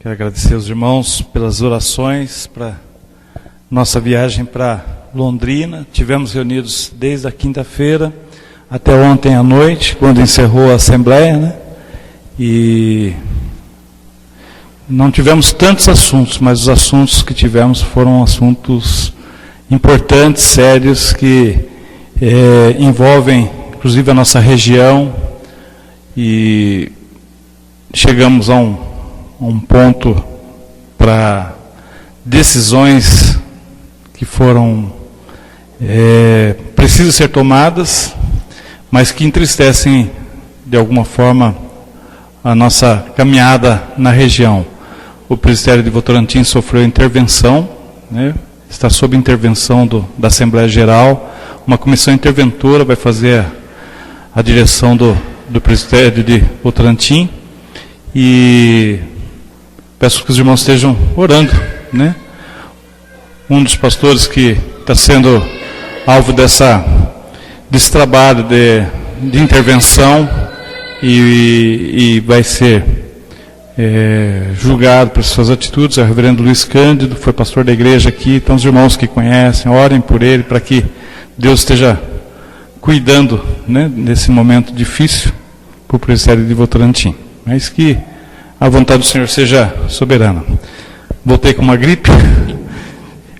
Quero agradecer aos irmãos pelas orações para nossa viagem para Londrina. Tivemos reunidos desde a quinta-feira até ontem à noite, quando encerrou a Assembleia, né? E não tivemos tantos assuntos, mas os assuntos que tivemos foram assuntos importantes, sérios, que envolvem inclusive a nossa região, e chegamos a um ponto para decisões que foram precisam ser tomadas, mas que entristecem de alguma forma a nossa caminhada na região. O Presbitério de Votorantim sofreu intervenção, né? Está sob intervenção da Assembleia Geral. Uma comissão interventora vai fazer a direção do Presbitério de Votorantim, e peço que os irmãos estejam orando, né? Um dos pastores que está sendo alvo desse trabalho de intervenção e vai ser julgado por suas atitudes é o reverendo Luiz Cândido, foi pastor da igreja aqui. Então os irmãos que conhecem, orem por ele, para que Deus esteja cuidando, né, nesse momento difícil para o Presbitério de Votorantim, mas que a vontade do Senhor seja soberana. Voltei com uma gripe,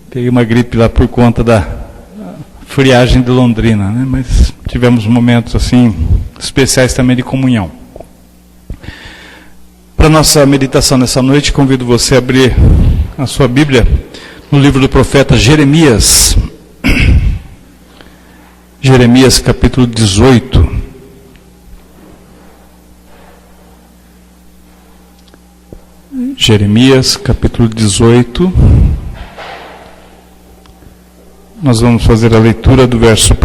peguei uma gripe lá por conta da friagem de Londrina, né, mas tivemos momentos assim especiais também de comunhão. Para a nossa meditação nessa noite, convido você a abrir a sua Bíblia no livro do profeta Jeremias. Jeremias capítulo 18. Jeremias capítulo 18. Nós vamos fazer a leitura do verso 1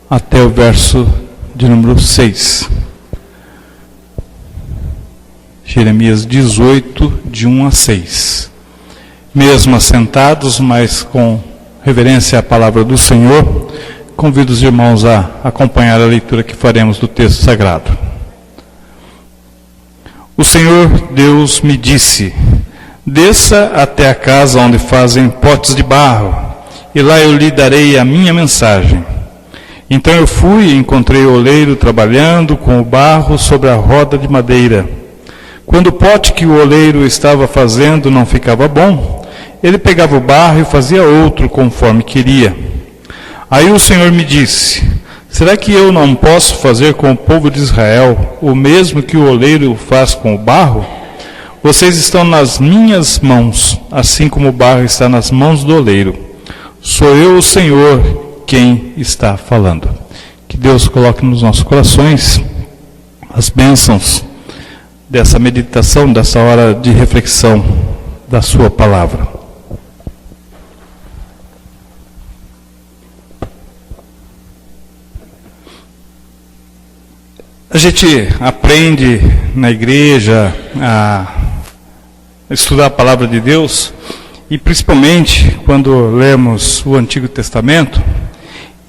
até o verso de número 6. Jeremias 18, de 1 a 6. Mesmo assentados, mas com reverência à palavra do Senhor, convido os irmãos a acompanhar a leitura que faremos do texto sagrado. O Senhor Deus me disse: desça até a casa onde fazem potes de barro, e lá eu lhe darei a minha mensagem. Então eu fui e encontrei o oleiro trabalhando com o barro sobre a roda de madeira. Quando o pote que o oleiro estava fazendo não ficava bom, ele pegava o barro e fazia outro conforme queria. Aí o Senhor me disse: será que eu não posso fazer com o povo de Israel o mesmo que o oleiro faz com o barro? Vocês estão nas minhas mãos, assim como o barro está nas mãos do oleiro. Sou eu, o Senhor, quem está falando. Que Deus coloque nos nossos corações as bênçãos dessa meditação, dessa hora de reflexão da sua palavra. A gente aprende na igreja a estudar a palavra de Deus, e principalmente quando lemos o Antigo Testamento,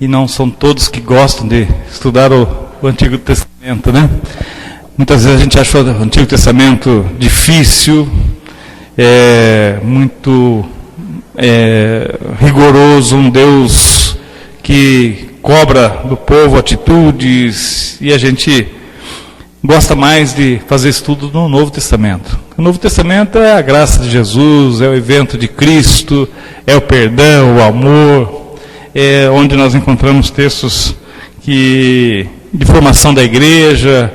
e não são todos que gostam de estudar o Antigo Testamento, né? Muitas vezes a gente acha o Antigo Testamento difícil, muito rigoroso, um Deus que cobra do povo atitudes, e a gente gosta mais de fazer estudo no Novo Testamento. O Novo Testamento é a graça de Jesus, é o evento de Cristo, é o perdão, o amor, é onde nós encontramos textos de formação da igreja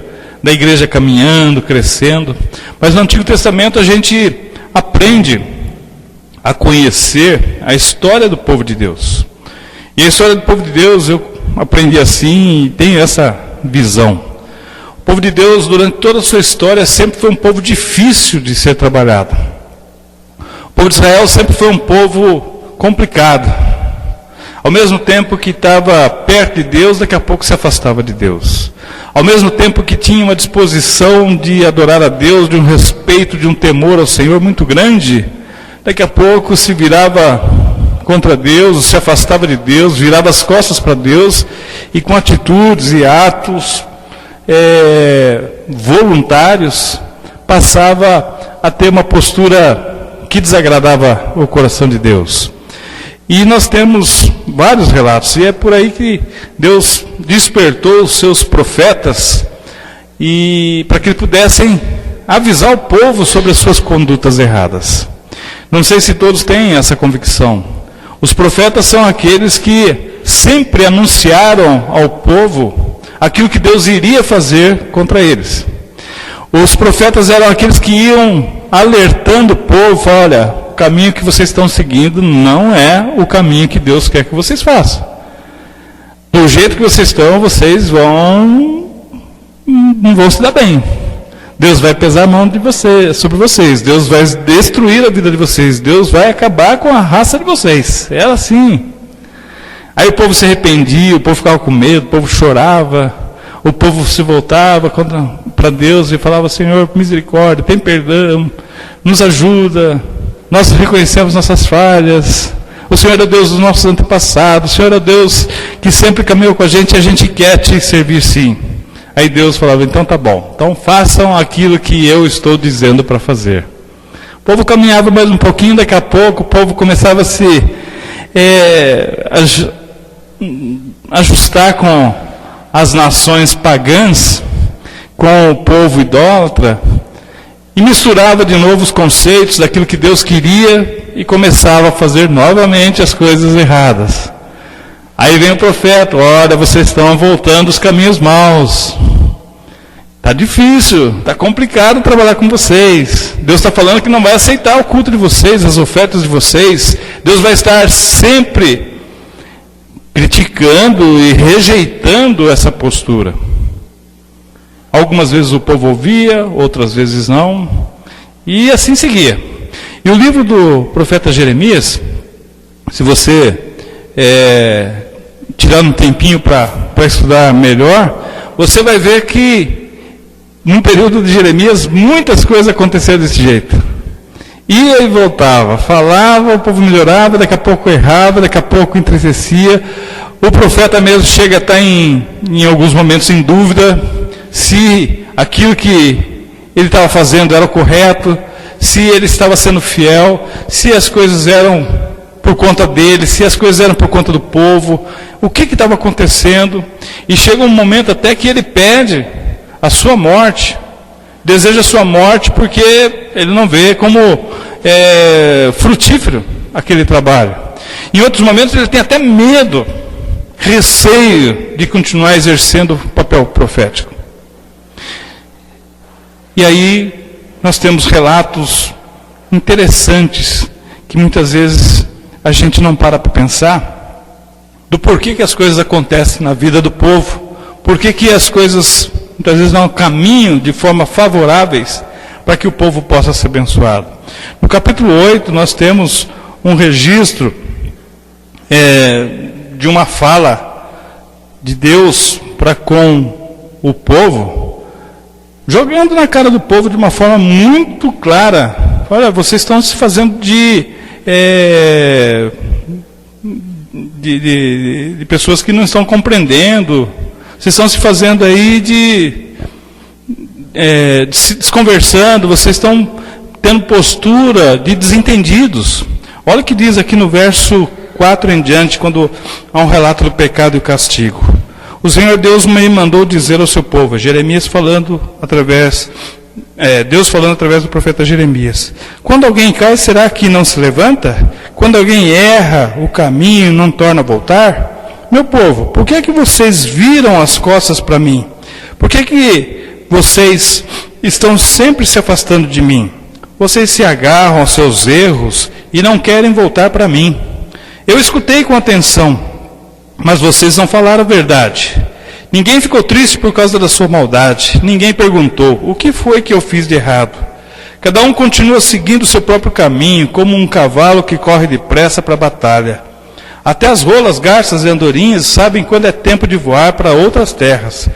caminhando, crescendo. Mas no Antigo Testamento a gente aprende a conhecer a história do povo de Deus. E a história do povo de Deus eu aprendi assim e tenho essa visão. O povo de Deus, durante toda a sua história, sempre foi um povo difícil de ser trabalhado. O povo de Israel sempre foi um povo complicado. Ao mesmo tempo que estava perto de Deus, daqui a pouco se afastava de Deus. Ao mesmo tempo que tinha uma disposição de adorar a Deus, de um respeito, de um temor ao Senhor muito grande, daqui a pouco se virava contra Deus, se afastava de Deus, virava as costas para Deus, e com atitudes e atos voluntários, passava a ter uma postura que desagradava o coração de Deus. E nós temos vários relatos, e é por aí que Deus despertou os seus profetas e para que eles pudessem avisar o povo sobre as suas condutas erradas. Não sei se todos têm essa convicção. Os profetas são aqueles que sempre anunciaram ao povo aquilo que Deus iria fazer contra eles. Os profetas eram aqueles que iam alertando o povo: olha, o caminho que vocês estão seguindo não é o caminho que Deus quer que vocês façam. Do jeito que vocês estão, vocês não vão se dar bem. Deus vai pesar a mão de vocês, sobre vocês. Deus vai destruir a vida de vocês. Deus vai acabar com a raça de vocês. Era assim. Aí o povo se arrependia, o povo ficava com medo, o povo chorava, o povo se voltava para Deus e falava: Senhor, misericórdia, tem perdão, nos ajuda, nós reconhecemos nossas falhas, o Senhor é o Deus dos nossos antepassados, o Senhor é o Deus que sempre caminhou com a gente quer te servir sim. Aí Deus falava: então tá bom, então façam aquilo que eu estou dizendo para fazer. O povo caminhava mais um pouquinho, daqui a pouco o povo começava a se ajustar com as nações pagãs, com o povo idólatra, e misturava de novo os conceitos daquilo que Deus queria e começava a fazer novamente as coisas erradas. Aí vem o profeta: olha, vocês estão voltando os caminhos maus. Está difícil, está complicado trabalhar com vocês. Deus está falando que não vai aceitar o culto de vocês, as ofertas de vocês. Deus vai estar sempre criticando e rejeitando essa postura. Algumas vezes o povo ouvia, outras vezes não, e assim seguia. E o livro do profeta Jeremias, se você tirar um tempinho para estudar melhor, você vai ver que no período de Jeremias muitas coisas aconteceram desse jeito. Ia e voltava, falava, o povo melhorava, daqui a pouco errava, daqui a pouco entristecia. O profeta mesmo chega a estar em alguns momentos em dúvida se aquilo que ele estava fazendo era o correto, se ele estava sendo fiel, se as coisas eram por conta dele, se as coisas eram por conta do povo, o que estava acontecendo. E chega um momento até que ele pede a sua morte, deseja a sua morte porque ele não vê como frutífero aquele trabalho. Em outros momentos ele tem até medo, receio de continuar exercendo o papel profético. E aí nós temos relatos interessantes que muitas vezes a gente não para pensar do porquê que as coisas acontecem na vida do povo, porquê que as coisas muitas vezes não caminham de forma favoráveis para que o povo possa ser abençoado. No capítulo 8 nós temos um registro de uma fala de Deus para com o povo, jogando na cara do povo de uma forma muito clara: olha, vocês estão se fazendo de pessoas que não estão compreendendo, vocês estão se fazendo aí de se desconversando, vocês estão tendo postura de desentendidos. Olha o que diz aqui no verso 4 em diante, quando há um relato do pecado e o castigo. O Senhor Deus me mandou dizer ao seu povo, Jeremias falando através, Deus falando através do profeta Jeremias: quando alguém cai, será que não se levanta? Quando alguém erra o caminho, não torna a voltar? Meu povo, por que é que vocês viram as costas para mim? Por que é que vocês estão sempre se afastando de mim? Vocês se agarram aos seus erros e não querem voltar para mim. Eu escutei com atenção, mas vocês não falaram a verdade. Ninguém ficou triste por causa da sua maldade. Ninguém perguntou: o que foi que eu fiz de errado? Cada um continua seguindo o seu próprio caminho, como um cavalo que corre depressa para a batalha. Até as rolas, garças e andorinhas sabem quando é tempo de voar para outras terras.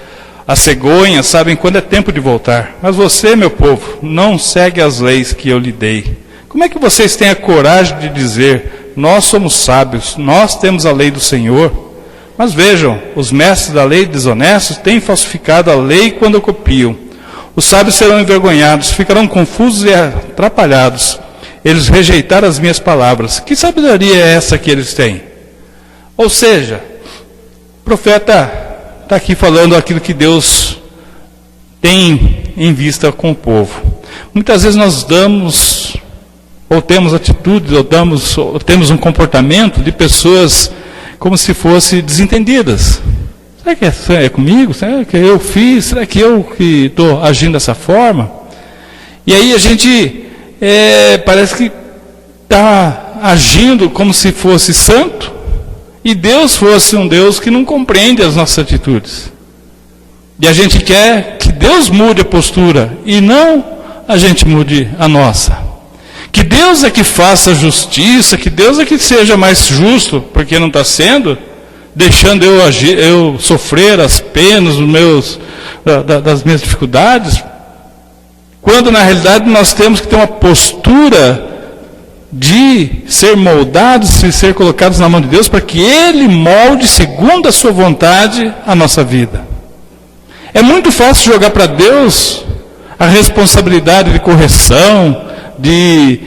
As cegonhas sabem quando é tempo de voltar. Mas você, meu povo, não segue as leis que eu lhe dei. Como é que vocês têm a coragem de dizer: nós somos sábios, nós temos a lei do Senhor? Mas vejam, os mestres da lei desonestos têm falsificado a lei quando a copiam. Os sábios serão envergonhados, ficarão confusos e atrapalhados. Eles rejeitaram as minhas palavras. Que sabedoria é essa que eles têm? Ou seja, o profeta está aqui falando aquilo que Deus tem em vista com o povo. Muitas vezes nós damos, ou temos atitudes, ou temos um comportamento de pessoas como se fossem desentendidas. Será que é comigo? Será que eu fiz? Será que eu que estou agindo dessa forma? E aí a gente parece que está agindo como se fosse santo, e Deus fosse um Deus que não compreende as nossas atitudes. E a gente quer que Deus mude a postura, e não a gente mude a nossa. Que Deus é que faça a justiça, que Deus é que seja mais justo, porque não está sendo, deixando eu sofrer as penas das minhas dificuldades, quando na realidade nós temos que ter uma postura de ser moldados e ser colocados na mão de Deus, para que Ele molde segundo a sua vontade a nossa vida. É muito fácil jogar para Deus a responsabilidade de correção, de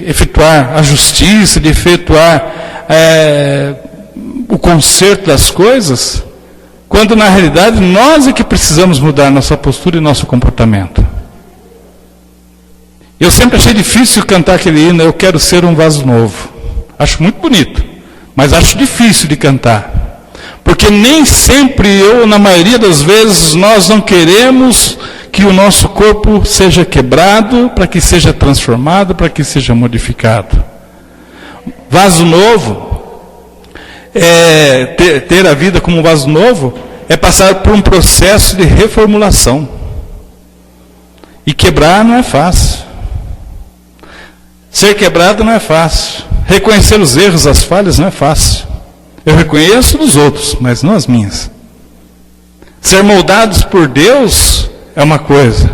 efetuar a justiça, de efetuar o conserto das coisas, quando na realidade nós é que precisamos mudar nossa postura e nosso comportamento. Eu sempre achei difícil cantar aquele hino, eu quero ser um vaso novo. Acho muito bonito, mas acho difícil de cantar. Porque nem sempre, ou na maioria das vezes, nós não queremos que o nosso corpo seja quebrado, para que seja transformado, para que seja modificado. Vaso novo, ter a vida como um vaso novo, é passar por um processo de reformulação. E quebrar não é fácil. Ser quebrado não é fácil. Reconhecer os erros, as falhas, não é fácil. Eu reconheço dos outros, mas não as minhas. Ser moldados por Deus é uma coisa,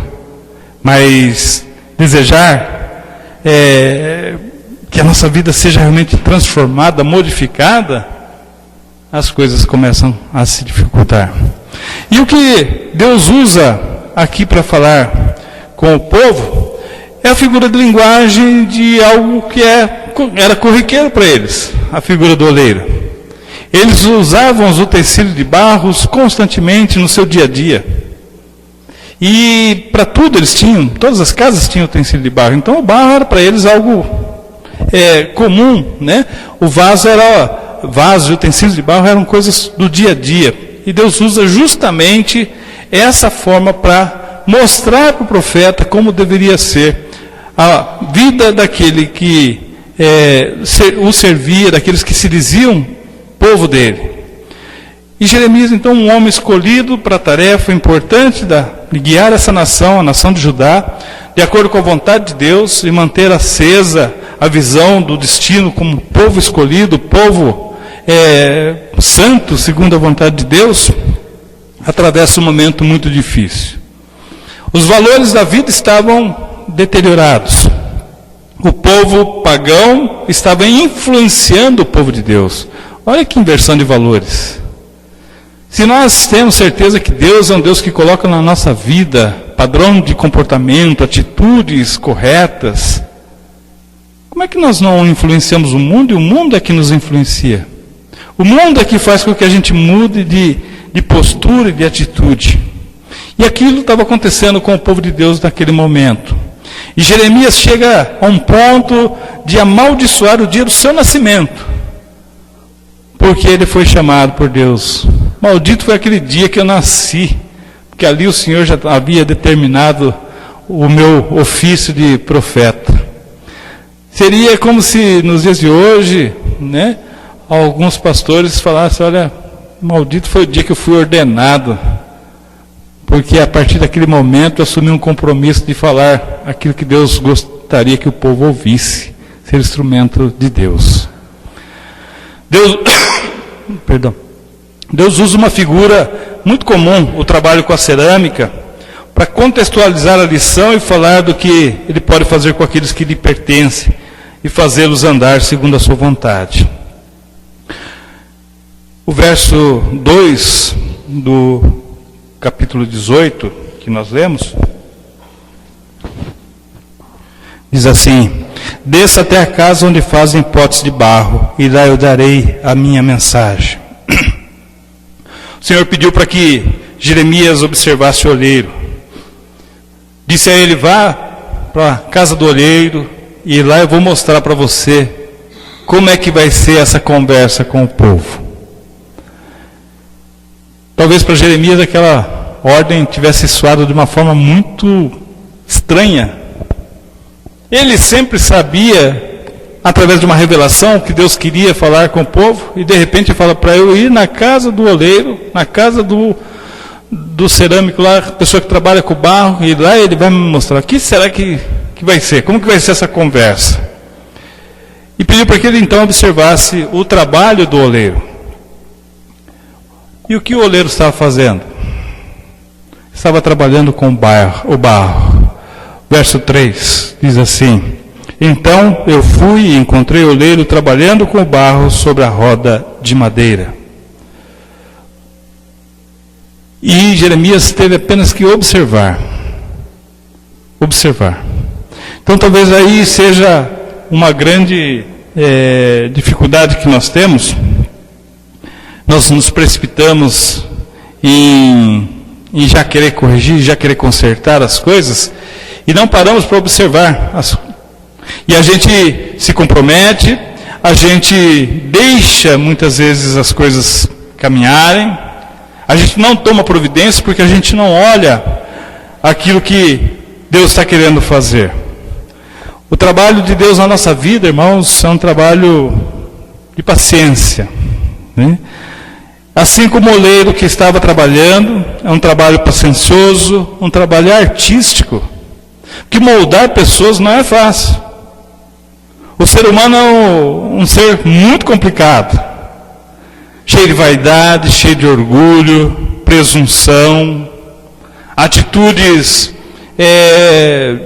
mas desejar que a nossa vida seja realmente transformada, modificada, as coisas começam a se dificultar. E o que Deus usa aqui para falar com o povo é a figura de linguagem de algo que era corriqueiro para eles, a figura do oleiro. Eles usavam os utensílios de barros constantemente no seu dia a dia. E para tudo eles tinham, todas as casas tinham utensílio de barro. Então o barro era para eles algo comum, né? O vaso e utensílios de barro eram coisas do dia a dia. E Deus usa justamente essa forma para mostrar para o profeta como deveria ser a vida daquele que o servia, daqueles que se diziam povo dele. E Jeremias, então, um homem escolhido para a tarefa importante de guiar essa nação, a nação de Judá, de acordo com a vontade de Deus, e manter acesa a visão do destino como povo escolhido, povo santo, segundo a vontade de Deus, atravessa um momento muito difícil. Os valores da vida estavam deteriorados. O povo pagão estava influenciando o povo de Deus. Olha que inversão de valores. Se nós temos certeza que Deus é um Deus que coloca na nossa vida padrão de comportamento, atitudes corretas, como é que nós não influenciamos o mundo e o mundo é que nos influencia? O mundo é que faz com que a gente mude de postura e de atitude. E aquilo estava acontecendo com o povo de Deus naquele momento. E Jeremias chega a um ponto de amaldiçoar o dia do seu nascimento, porque ele foi chamado por Deus. Maldito foi aquele dia que eu nasci, porque ali o Senhor já havia determinado o meu ofício de profeta. Seria como se nos dias de hoje, né, alguns pastores falassem: olha, maldito foi o dia que eu fui ordenado, porque a partir daquele momento eu assumi um compromisso de falar aquilo que Deus gostaria que o povo ouvisse, ser instrumento de Deus. Deus usa uma figura muito comum, o trabalho com a cerâmica, para contextualizar a lição e falar do que Ele pode fazer com aqueles que lhe pertencem e fazê-los andar segundo a sua vontade. O verso 2 do capítulo 18 que nós lemos, diz assim: desça até a casa onde fazem potes de barro, e lá eu darei a minha mensagem. O Senhor pediu para que Jeremias observasse o olheiro. Disse a ele: vá para a casa do olheiro, e lá eu vou mostrar para você como é que vai ser essa conversa com o povo. Talvez para Jeremias aquela ordem tivesse soado de uma forma muito estranha. Ele sempre sabia, através de uma revelação, que Deus queria falar com o povo, e de repente fala para eu ir na casa do oleiro, na casa do cerâmico lá, a pessoa que trabalha com barro, e lá ele vai me mostrar o que será que vai ser, como que vai ser essa conversa. E pediu para que ele então observasse o trabalho do oleiro. E o que o oleiro estava fazendo? Estava trabalhando com o barro. Verso 3 diz assim: então eu fui e encontrei o oleiro trabalhando com o barro sobre a roda de madeira. E Jeremias teve apenas que observar. Observar. Então talvez aí seja uma grande dificuldade que nós temos. Nós nos precipitamos em já querer corrigir, já querer consertar as coisas, e não paramos para observar. E a gente se compromete, a gente deixa muitas vezes as coisas caminharem, a gente não toma providência porque a gente não olha aquilo que Deus está querendo fazer. O trabalho de Deus na nossa vida, irmãos, é um trabalho de paciência, né? Assim como o oleiro que estava trabalhando, é um trabalho paciencioso, um trabalho artístico, que moldar pessoas não é fácil. O ser humano é um ser muito complicado, cheio de vaidade, cheio de orgulho, presunção, atitudes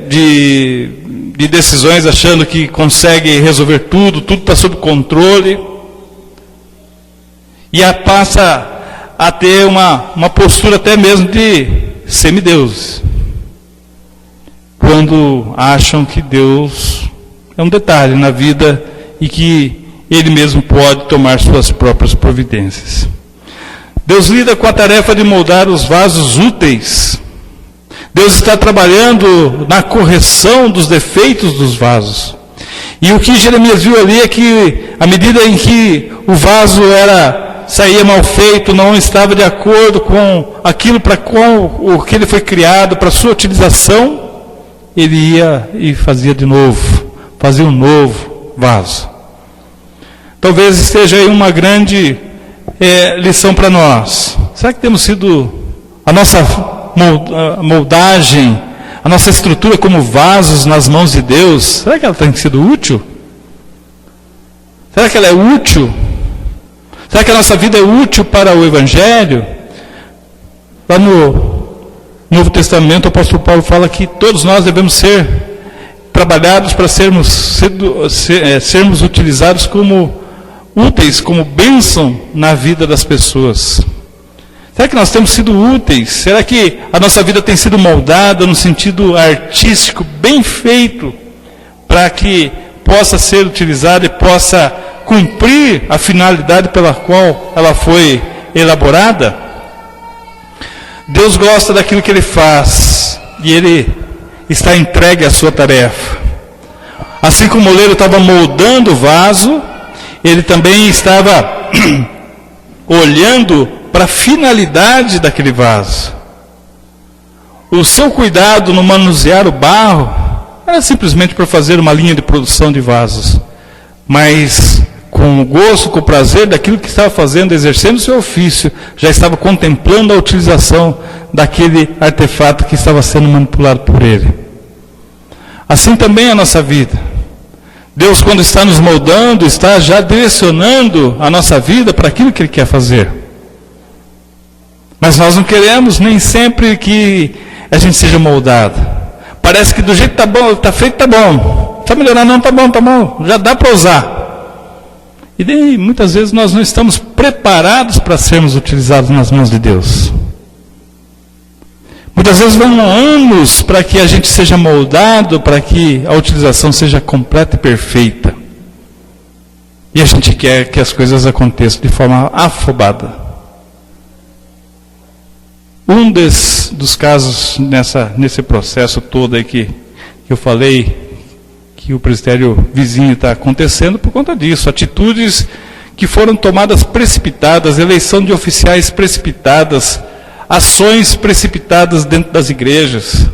de decisões achando que consegue resolver tudo está sob controle. E passa a ter uma postura até mesmo de semideuses, quando acham que Deus é um detalhe na vida e que Ele mesmo pode tomar suas próprias providências. Deus lida com a tarefa de moldar os vasos úteis. Deus está trabalhando na correção dos defeitos dos vasos. E o que Jeremias viu ali é que, à medida em que o vaso saía mal feito, não estava de acordo com aquilo para o que ele foi criado, para sua utilização, ele ia e fazia de novo, fazia um novo vaso. Talvez esteja aí uma grande lição para nós. Será que temos sido a nossa moldagem, a nossa estrutura como vasos nas mãos de Deus, será que ela tem sido útil? Será que ela é útil? Será que a nossa vida é útil para o Evangelho? Lá no Novo Testamento, o apóstolo Paulo fala que todos nós devemos ser trabalhados para sermos utilizados como úteis, como bênção na vida das pessoas. Será que nós temos sido úteis? Será que a nossa vida tem sido moldada no sentido artístico, bem feito, para que possa ser utilizada e possa cumprir a finalidade pela qual ela foi elaborada? Deus gosta daquilo que Ele faz e Ele está entregue à sua tarefa. Assim como o oleiro estava moldando o vaso, Ele também estava olhando para a finalidade daquele vaso. O seu cuidado no manusear o barro era simplesmente para fazer uma linha de produção de vasos, mas com o gosto, com o prazer daquilo que estava fazendo, exercendo o seu ofício, já estava contemplando a utilização daquele artefato que estava sendo manipulado por ele. Assim também é a nossa vida. Deus, quando está nos moldando, está já direcionando a nossa vida para aquilo que Ele quer fazer. Mas nós não queremos nem sempre que a gente seja moldado. Parece que do jeito que está bom, está feito, está bom. Precisa melhorar, não, está bom, já dá para usar. E daí, muitas vezes nós não estamos preparados para sermos utilizados nas mãos de Deus. Muitas vezes vão anos para que a gente seja moldado, para que a utilização seja completa e perfeita. E a gente quer que as coisas aconteçam de forma afobada. Um dos casos nesse processo todo aí que eu falei, que o presbitério vizinho está acontecendo por conta disso. Atitudes que foram tomadas precipitadas, eleição de oficiais precipitadas, ações precipitadas dentro das igrejas.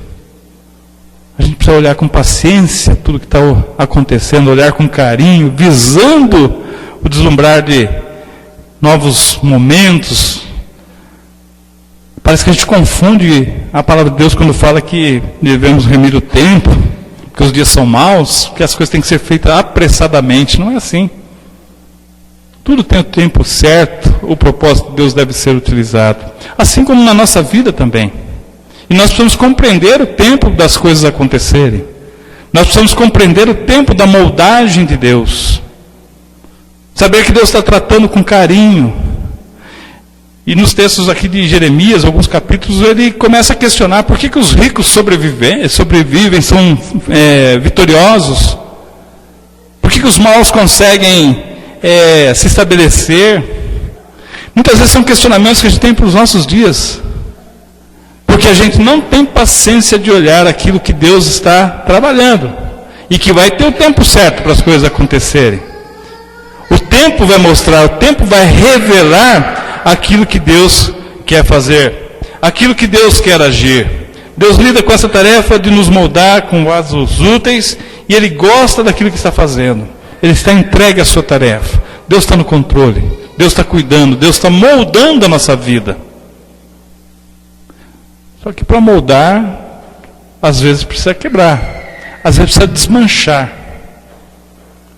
A gente precisa olhar com paciência tudo que está acontecendo, olhar com carinho, visando o deslumbrar de novos momentos. Parece que a gente confunde a palavra de Deus quando fala que devemos remir o tempo, que os dias são maus, que as coisas têm que ser feitas apressadamente. Não é assim. Tudo tem o tempo certo, o propósito de Deus deve ser utilizado. Assim como na nossa vida também. E nós precisamos compreender o tempo das coisas acontecerem. Nós precisamos compreender o tempo da moldagem de Deus. Saber que Deus está tratando com carinho. E nos textos aqui de Jeremias, alguns capítulos, ele começa a questionar por que os ricos sobrevivem, são vitoriosos. Por que os maus conseguem se estabelecer? Muitas vezes são questionamentos que a gente tem para os nossos dias. Porque a gente não tem paciência de olhar aquilo que Deus está trabalhando. E que vai ter o tempo certo para as coisas acontecerem. O tempo vai mostrar, o tempo vai revelar aquilo que Deus quer fazer, aquilo que Deus quer agir. Deus lida com essa tarefa de nos moldar com vasos úteis, e Ele gosta daquilo que está fazendo. Ele está entregue à sua tarefa. Deus está no controle, Deus está cuidando, Deus está moldando a nossa vida. Só que para moldar, às vezes precisa quebrar, às vezes precisa desmanchar,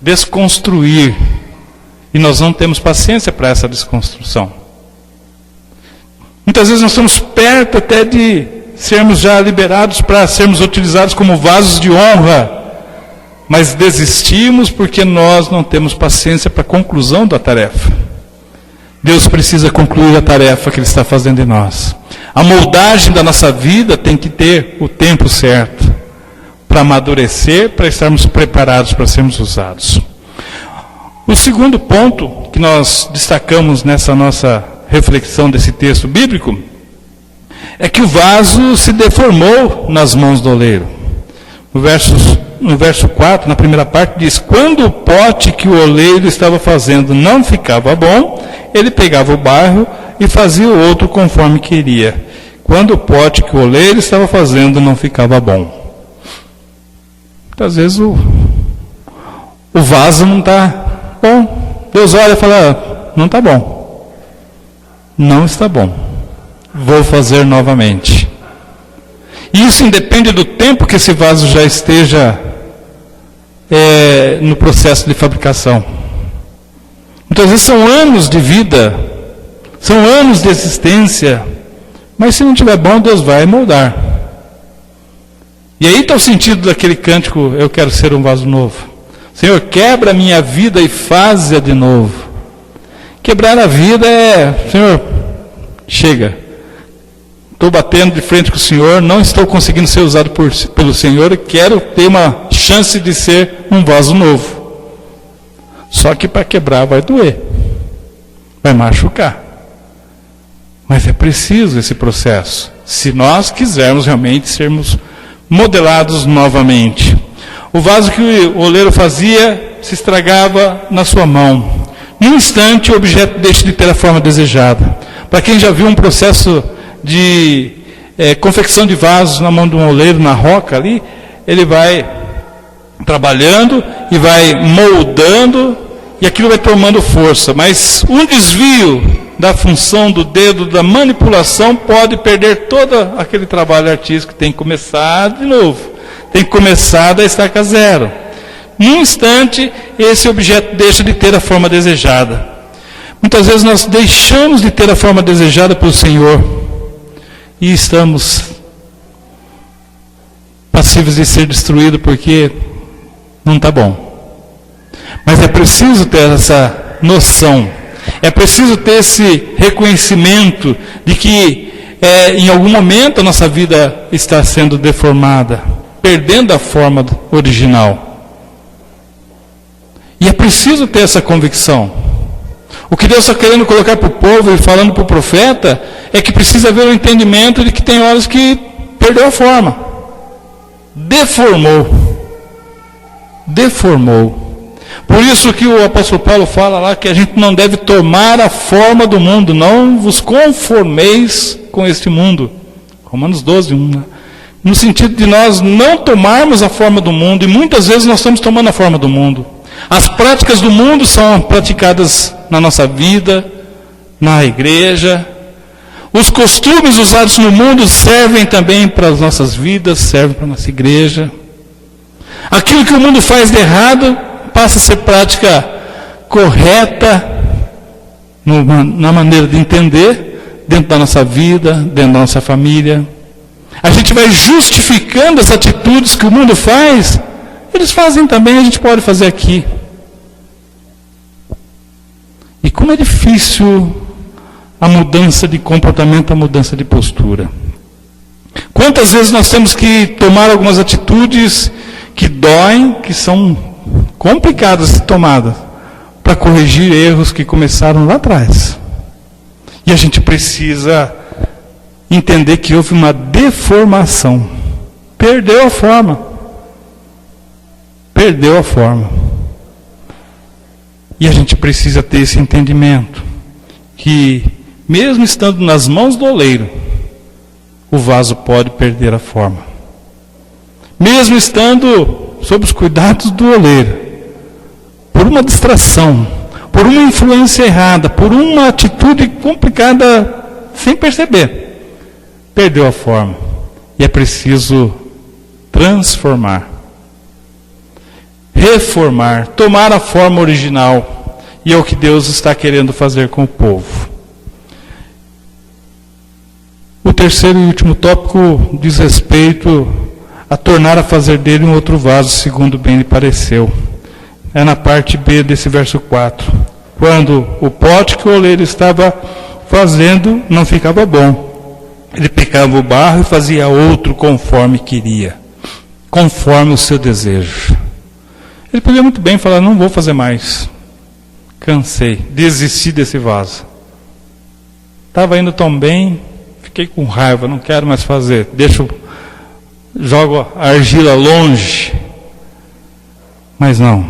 desconstruir, e nós não temos paciência para essa desconstrução. Muitas vezes nós estamos perto até de sermos já liberados para sermos utilizados como vasos de honra, mas desistimos porque nós não temos paciência para a conclusão da tarefa. Deus precisa concluir a tarefa que Ele está fazendo em nós. A moldagem da nossa vida tem que ter o tempo certo para amadurecer, para estarmos preparados para sermos usados. O segundo ponto que nós destacamos nessa nossa reflexão desse texto bíblico é que o vaso se deformou nas mãos do oleiro. No verso 4, na primeira parte, diz: quando o pote que o oleiro estava fazendo não ficava bom, ele pegava o barro e fazia o outro conforme queria. Quando o pote que o oleiro estava fazendo não ficava bom. Muitas vezes o vaso não está bom. Deus olha e fala: não está bom. Não está bom. Vou fazer novamente. E isso independe do tempo que esse vaso já esteja no processo de fabricação. Muitas vezes são anos de vida, são anos de existência, mas se não estiver bom, Deus vai moldar. E aí está o sentido daquele cântico: eu quero ser um vaso novo. Senhor, quebra a minha vida e faz-a de novo. Quebrar a vida Senhor, chega. Estou batendo de frente com o Senhor, não estou conseguindo ser usado pelo Senhor, e quero ter uma chance de ser um vaso novo. Só que para quebrar vai doer, vai machucar. Mas é preciso esse processo, se nós quisermos realmente sermos modelados novamente. O vaso que o oleiro fazia se estragava na sua mão. Num instante, o objeto deixa de ter a forma desejada. Para quem já viu um processo de confecção de vasos na mão de um oleiro, na roca ali, ele vai trabalhando e vai moldando, e aquilo vai tomando força. Mas um desvio da função do dedo, da manipulação, pode perder todo aquele trabalho artístico. Tem que começar de novo. Tem que começar da estaca zero. Num instante, esse objeto deixa de ter a forma desejada. Muitas vezes nós deixamos de ter a forma desejada pelo Senhor e estamos passíveis de ser destruídos porque não está bom. Mas é preciso ter essa noção, é preciso ter esse reconhecimento de que em algum momento a nossa vida está sendo deformada, perdendo a forma original. E é preciso ter essa convicção. O que Deus está querendo colocar para o povo e falando para o profeta é que precisa haver um entendimento de que tem horas que perdeu a forma. Deformou. Por isso que o apóstolo Paulo fala lá que a gente não deve tomar a forma do mundo, não vos conformeis com este mundo. Romanos 12, 1, né? No sentido de nós não tomarmos a forma do mundo, e muitas vezes nós estamos tomando a forma do mundo. As práticas do mundo são praticadas na nossa vida, na igreja. Os costumes usados no mundo servem também para as nossas vidas, servem para a nossa igreja. Aquilo que o mundo faz de errado passa a ser prática correta na maneira de entender, dentro da nossa vida, dentro da nossa família. A gente vai justificando as atitudes que o mundo faz. Eles fazem também, a gente pode fazer aqui. E como é difícil a mudança de comportamento, a mudança de postura. Quantas vezes nós temos que tomar algumas atitudes que doem, que são complicadas de ser tomadas, para corrigir erros que começaram lá atrás. E a gente precisa entender que houve uma deformação. Perdeu a forma. E a gente precisa ter esse entendimento, que mesmo estando nas mãos do oleiro, o vaso pode perder a forma. Mesmo estando sob os cuidados do oleiro, por uma distração, por uma influência errada, por uma atitude complicada, sem perceber, perdeu a forma. E é preciso transformar, reformar, tomar a forma original. E é o que Deus está querendo fazer com o povo. O terceiro e último tópico diz respeito a tornar a fazer dele um outro vaso, segundo bem lhe pareceu. É na parte B desse verso 4. Quando o pote que o oleiro estava fazendo não ficava bom, ele pegava o barro e fazia outro conforme queria, conforme o seu desejo. Ele podia muito bem falar, não vou fazer mais. Cansei, desisti desse vaso. Estava indo tão bem, fiquei com raiva, não quero mais fazer. Jogo a argila longe. Mas não,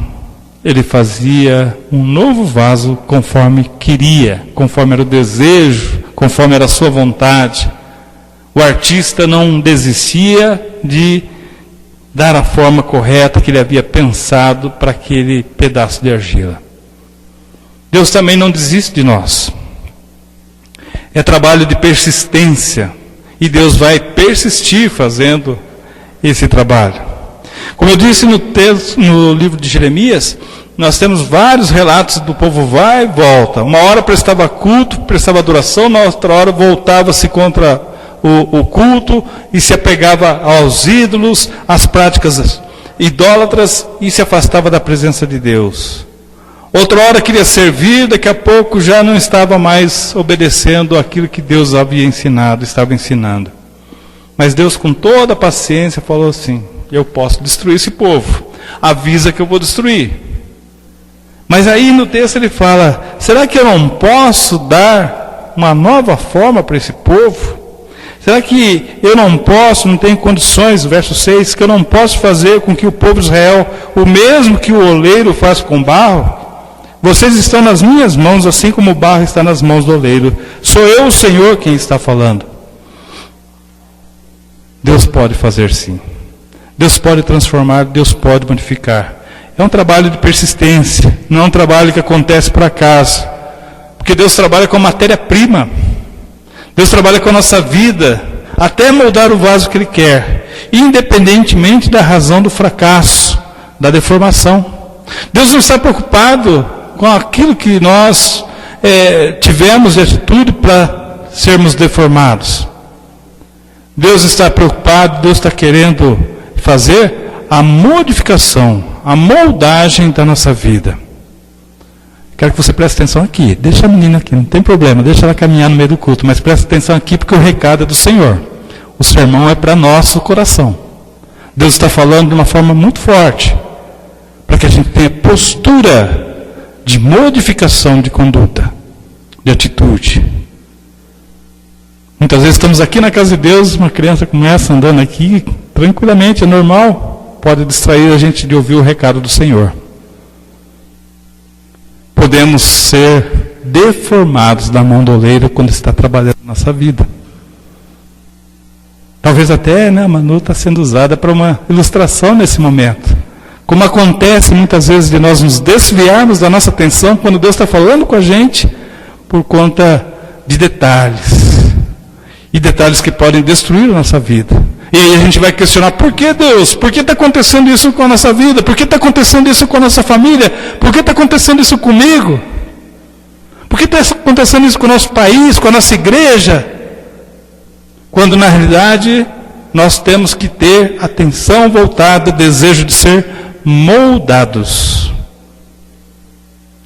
ele fazia um novo vaso conforme queria, conforme era o desejo, conforme era a sua vontade. O artista não desistia de dar a forma correta que ele havia pensado para aquele pedaço de argila. Deus também não desiste de nós. É trabalho de persistência. E Deus vai persistir fazendo esse trabalho. Como eu disse no livro de Jeremias, nós temos vários relatos do povo vai e volta. Uma hora prestava culto, prestava adoração, na outra hora voltava-se contra o culto e se apegava aos ídolos, às práticas idólatras e se afastava da presença de Deus. Outra hora queria servir, daqui a pouco já não estava mais obedecendo aquilo que Deus havia ensinado, estava ensinando. Mas Deus, com toda a paciência, falou assim, eu posso destruir esse povo, avisa que eu vou destruir. Mas aí no texto ele fala, será que eu não posso dar uma nova forma para esse povo? Será que eu não tenho condições, verso 6, que eu não posso fazer com que o povo de Israel, o mesmo que o oleiro faz com barro? Vocês estão nas minhas mãos, assim como o barro está nas mãos do oleiro. Sou eu, o Senhor, quem está falando. Deus pode fazer sim. Deus pode transformar, Deus pode modificar. É um trabalho de persistência, não é um trabalho que acontece por acaso. Porque Deus trabalha com matéria-prima. Deus trabalha com a nossa vida, até moldar o vaso que Ele quer, independentemente da razão do fracasso, da deformação. Deus não está preocupado com aquilo que nós tivemos de atitude para sermos deformados. Deus está preocupado, Deus está querendo fazer a modificação, a moldagem da nossa vida. quero que você preste atenção aqui. Deixa a menina aqui, não tem problema, deixa ela caminhar no meio do culto, mas preste atenção aqui porque o recado é do Senhor. O sermão é para nosso coração. Deus está falando de uma forma muito forte, para que a gente tenha postura de modificação de conduta, de atitude. Muitas vezes estamos aqui na casa de Deus, uma criança começa andando aqui, tranquilamente, é normal, pode distrair a gente de ouvir o recado do Senhor. Podemos ser deformados da mão do oleiro quando está trabalhando na nossa vida. Talvez até, a Manu está sendo usada para uma ilustração nesse momento. Como acontece muitas vezes de nós nos desviarmos da nossa atenção quando Deus está falando com a gente por conta de detalhes. E detalhes que podem destruir a nossa vida. E aí a gente vai questionar, por que Deus? Por que está acontecendo isso com a nossa vida? Por que está acontecendo isso com a nossa família? Por que está acontecendo isso comigo? Por que está acontecendo isso com o nosso país, com a nossa igreja? Quando na realidade nós temos que ter atenção voltada, desejo de ser moldados.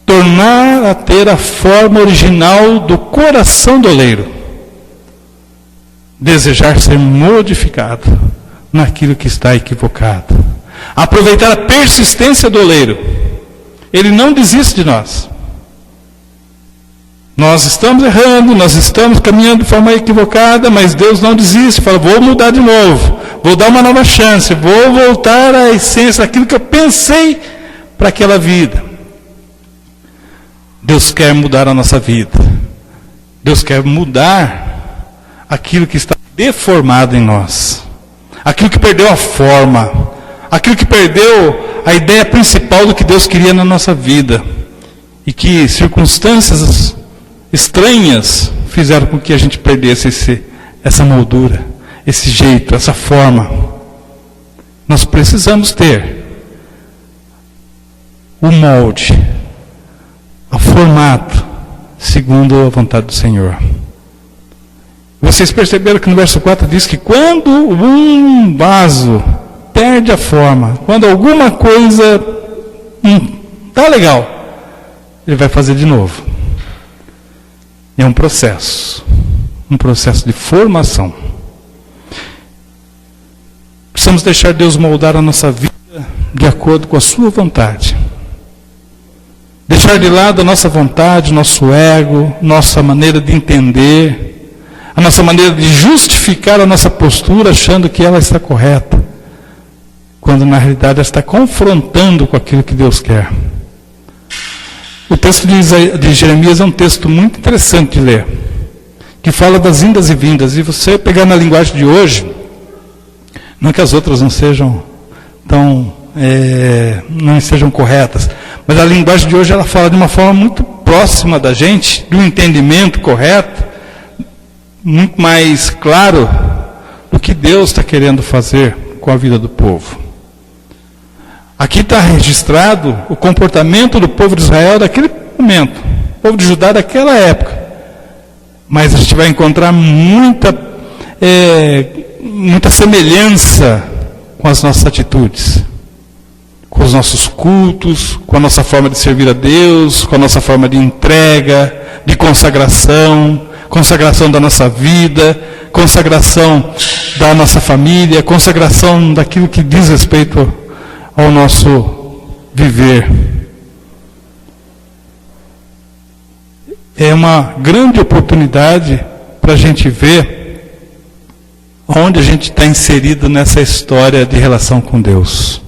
Tornar a ter a forma original do coração do oleiro. Desejar ser modificado naquilo que está equivocado. Aproveitar a persistência do oleiro. Ele não desiste de nós. Nós estamos errando, nós estamos caminhando de forma equivocada, mas Deus não desiste. Fala, vou mudar de novo, vou dar uma nova chance, vou voltar à essência daquilo que eu pensei para aquela vida. Deus quer mudar a nossa vida. Deus quer mudar aquilo que está deformado em nós, aquilo que perdeu a forma, aquilo que perdeu a ideia principal do que Deus queria na nossa vida, e que circunstâncias estranhas fizeram com que a gente perdesse essa moldura, esse jeito, essa forma. Nós precisamos ter o molde, o formato, segundo a vontade do Senhor. Vocês perceberam que no verso 4 diz que quando um vaso perde a forma, quando alguma coisa está legal, ele vai fazer de novo. É um processo de formação. Precisamos deixar Deus moldar a nossa vida de acordo com a sua vontade. Deixar de lado a nossa vontade, nosso ego, nossa maneira de entender, a nossa maneira de justificar a nossa postura achando que ela está correta, quando na realidade ela está confrontando com aquilo que Deus quer. O texto de Jeremias é um texto muito interessante de ler, que fala das indas e vindas, e você pegar na linguagem de hoje, não que as outras não sejam não estejam corretas, mas a linguagem de hoje ela fala de uma forma muito próxima da gente, de um entendimento correto, muito mais claro do que Deus está querendo fazer com a vida do povo. Aqui está registrado o comportamento do povo de Israel daquele momento, o povo de Judá daquela época. Mas a gente vai encontrar muita semelhança com as nossas atitudes, com os nossos cultos, com a nossa forma de servir a Deus, com a nossa forma de entrega, de consagração da nossa vida, consagração da nossa família, consagração daquilo que diz respeito ao nosso viver. É uma grande oportunidade para a gente ver onde a gente está inserido nessa história de relação com Deus.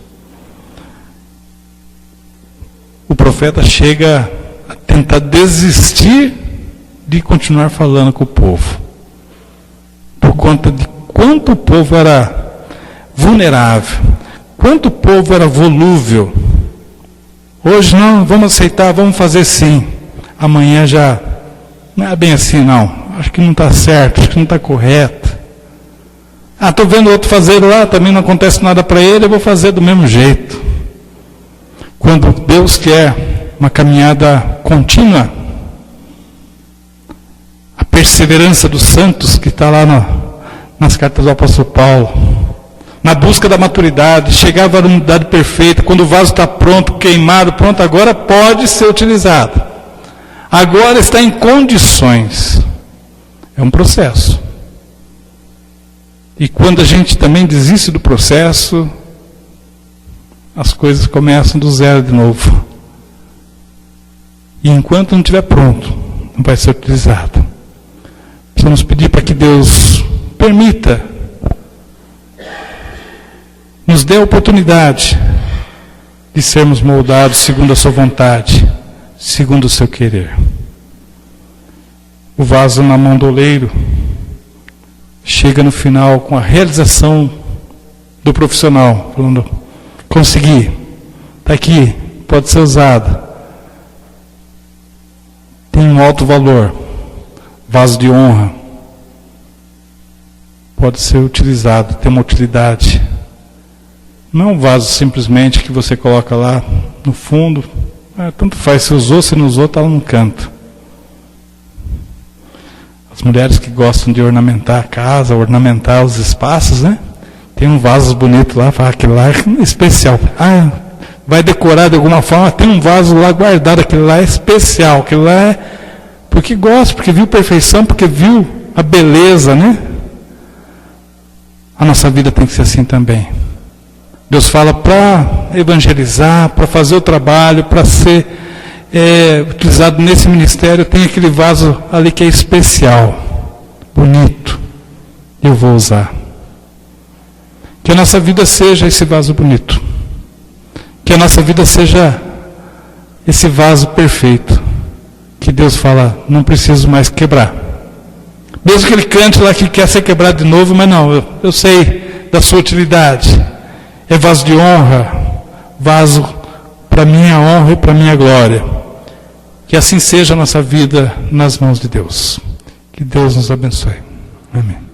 O profeta chega a tentar desistir de continuar falando com o povo, por conta de quanto o povo era vulnerável, quanto o povo era volúvel. Hoje não, vamos aceitar, vamos fazer sim. Amanhã já não é bem assim não, acho que não está certo, acho que não está correto. Estou vendo outro fazer lá, também não acontece nada para ele, eu vou fazer do mesmo jeito. Quando Deus quer uma caminhada contínua, a perseverança dos santos, que está lá nas cartas do apóstolo Paulo, na busca da maturidade, chegar à unidade perfeita, quando o vaso está pronto, queimado, pronto, agora pode ser utilizado. Agora está em condições. É um processo. E quando a gente também desiste do processo, as coisas começam do zero de novo. E enquanto não estiver pronto, não vai ser utilizado. Precisamos pedir para que Deus permita, nos dê a oportunidade de sermos moldados segundo a sua vontade, segundo o seu querer. O vaso na mão do oleiro chega no final com a realização do profissional, falando, consegui, está aqui, pode ser usado. Tem um alto valor, vaso de honra, pode ser utilizado, tem uma utilidade. Não é um vaso simplesmente que você coloca lá no fundo, tanto faz, se usou, se não usou, está lá no canto. As mulheres que gostam de ornamentar a casa, ornamentar os espaços, né? Tem um vaso bonito lá, fala, aquele lá é especial. Vai decorar de alguma forma, tem um vaso lá guardado, aquele lá é especial, aquele lá é porque gosta, porque viu perfeição, porque viu a beleza, né? A nossa vida tem que ser assim também. Deus fala para evangelizar, para fazer o trabalho, para ser utilizado nesse ministério, tem aquele vaso ali que é especial, bonito, eu vou usar. Que a nossa vida seja esse vaso bonito. Que a nossa vida seja esse vaso perfeito. Que Deus fala, não preciso mais quebrar. Mesmo que ele cante lá que quer ser quebrado de novo, mas não, eu sei da sua utilidade. É vaso de honra, vaso para minha honra e para minha glória. Que assim seja a nossa vida nas mãos de Deus. Que Deus nos abençoe. Amém.